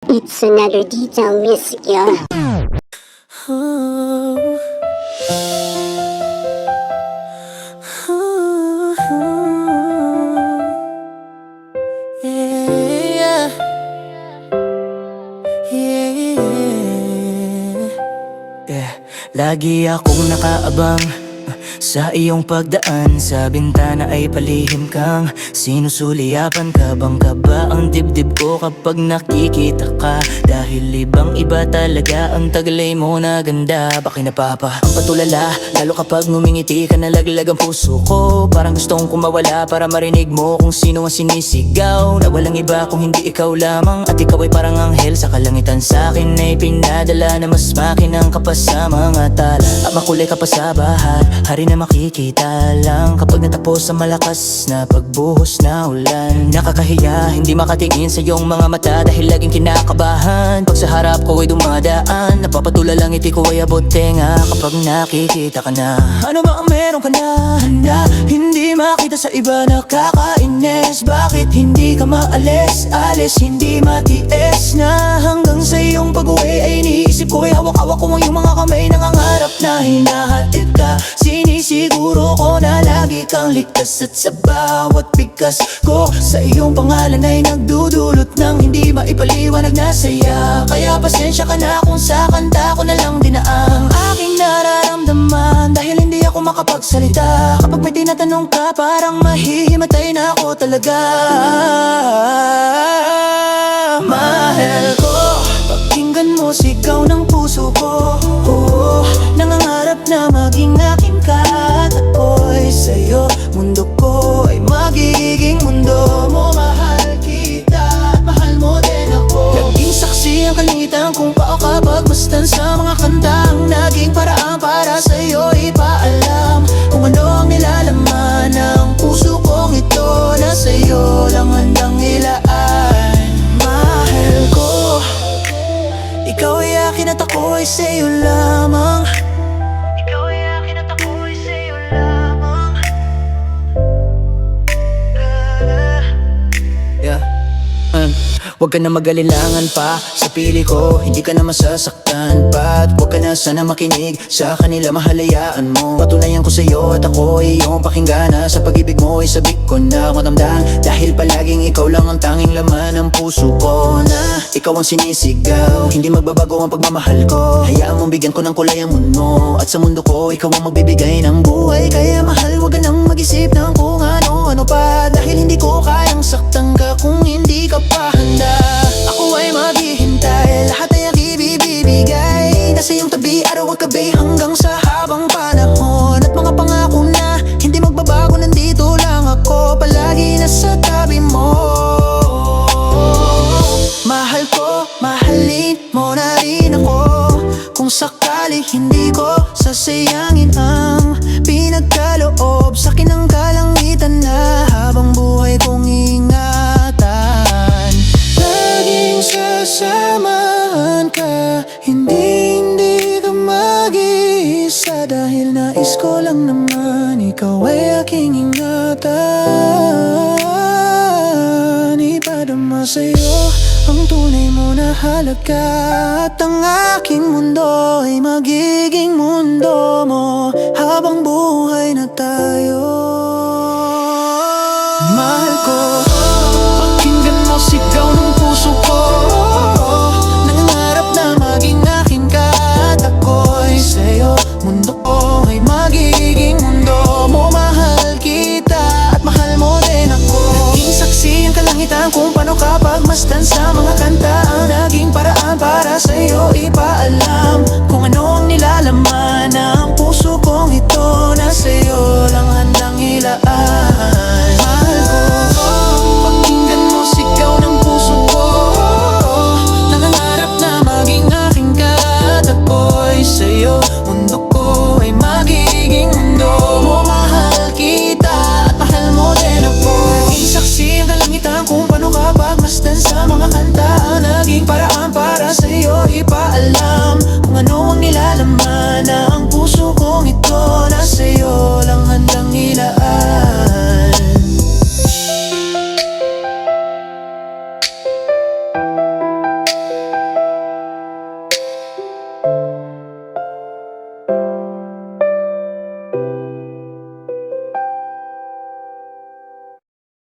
It's another detail music, yo. Lagi akong nakaabang sa iyong pagdaan. Sa bintana ay palihim kang sinusuliyapan. Kabang kaba ang dibdib ko kapag nakikita ka. Dahil ibang iba talaga ang taglay mo na ganda. Baki napapa ang patulala, lalo kapag ngumingiti ka. Nalaglag ang puso ko, parang gustong kumawala para marinig mo kung sino ang sinisigaw. Na walang iba kung hindi ikaw lamang. At ikaw ay parang anghel sa kalangitan. Sa'kin ay pinadala na mas makinang ka pa sa mga tala. At makulay ka pa sa bahat, hari na makikita lang kapag natapos ang malakas na pagbuhos na ulan. Nakakahiya, hindi makatingin sa iyong mga mata dahil laging kinakabahan. Pag sa harap ko ay dumadaan, napapatula lang ngiti ko ay abot tenga kapag nakikita ka na. Ano ba ang meron ka na handa? Hindi makita sa iba, nakakainis. Bakit hindi ka maalis? Alis, hindi matiis na hanggang sa iyong pag-uwi ay iniisip ko ay hawak-hawak ko ang iyong mga kamay. Nangangarap na hinahatid ka. Sinisiguro ko na lagi kang ligtas. At sa bawat bigkas ko sa iyong pangalan ay nagdudulot ng hindi maipaliwanag na saya. Kaya pasensya ka na kung sa kanta ko na lang dinaang aking nararamdaman. Dahil hindi ako makapagsalita kapag may tinatanong ka, parang mahihimatay na ako talaga. Mahal ko, pakinggan mo sigaw ng puso ko. Nangangarap na maging akin ka. At ako'y sa'yo, mundo ko ay magiging mundo mo. Mahal kita at mahal mo din ako. Naging saksi ang kalingitan kung pakapagmasdan sa mga kantang naging paraan para sa'yo ipaalam kung ano ang nilalaman ng puso kong ito na sa'yo lang handang ilaan. Mahal ko, ikaw ay akin at ako ay sa'yo lamang. Ikaw ay akin at ako ay sa'yo lamang. Huwag ka na mag-alilangan pa sa pili ko, hindi ka na masasaktan pa. At huwag ka na sana makinig sa kanila, mahalayaan mo. Patunayan ko sa'yo at ako ay iyong pakinggan. Sa pag-ibig mo ay sabik ko na matamdan. Dahil palaging ikaw lang ang tanging laman ng puso ko. Na ikaw ang sinisigaw, hindi magbabago ang pagmamahal ko. Hayaan mong bigyan ko ng kulay ang mundo. At sa mundo ko, ikaw ang magbibigay ng buhay. Kaya mahal, huwag ka nang mag-isip ng kung ano-ano pa. Dahil hindi ko kayang saktan ka kung hindi ka pa handa. Ako ay maghihintay, lahat ay ibibigay. Nasa iyong tabi, araw at gabi hanggang sa habang panahon. At mga pangako na hindi magbabago, nandito lang ako palagi nasa tabi mo. Mahal ko, mahalin mo na rin ako. Kung sakali hindi ko sasayangin ang pinagkaloob sa'kin ng kalangitan na habang buhay kong ingatan. Laging sasamahan ka, hindi ka mag-iisa. Dahil nais ko lang naman ikaw ay aking ingatan. Ipadama sa'yo ang tunay mo na halaga. At ang aking mundo ay magiging mundo mo habang buhay na tayo. Mahal ko, pakinggan mo sigaw ng puso ko. Nangangarap na maging akin ka. At ako'y sa'yo, mundo ko ay magiging mundo mo. Mahal kita at mahal mo din ako. Naging saksi ang kalangitan kung paano ka pagmasdan sa mga kanta. Ang naging paraan para sa'yo ipaalam kung ano ang nilalaman ng puso kong ito na sa'yo lang handang ilaan. Mahal ko, pakinggan mo sigaw ng puso ko. Nangangarap na maging aking ka. At ako'y sa'yo, mundo ko ay magiging mundo mo. Mahal kita at mahal mo din ako. Naging saksi ang kalangitan kung paano ka pagmasdan sa mga kanta. Ang naging paraan para sa'yo ipaalam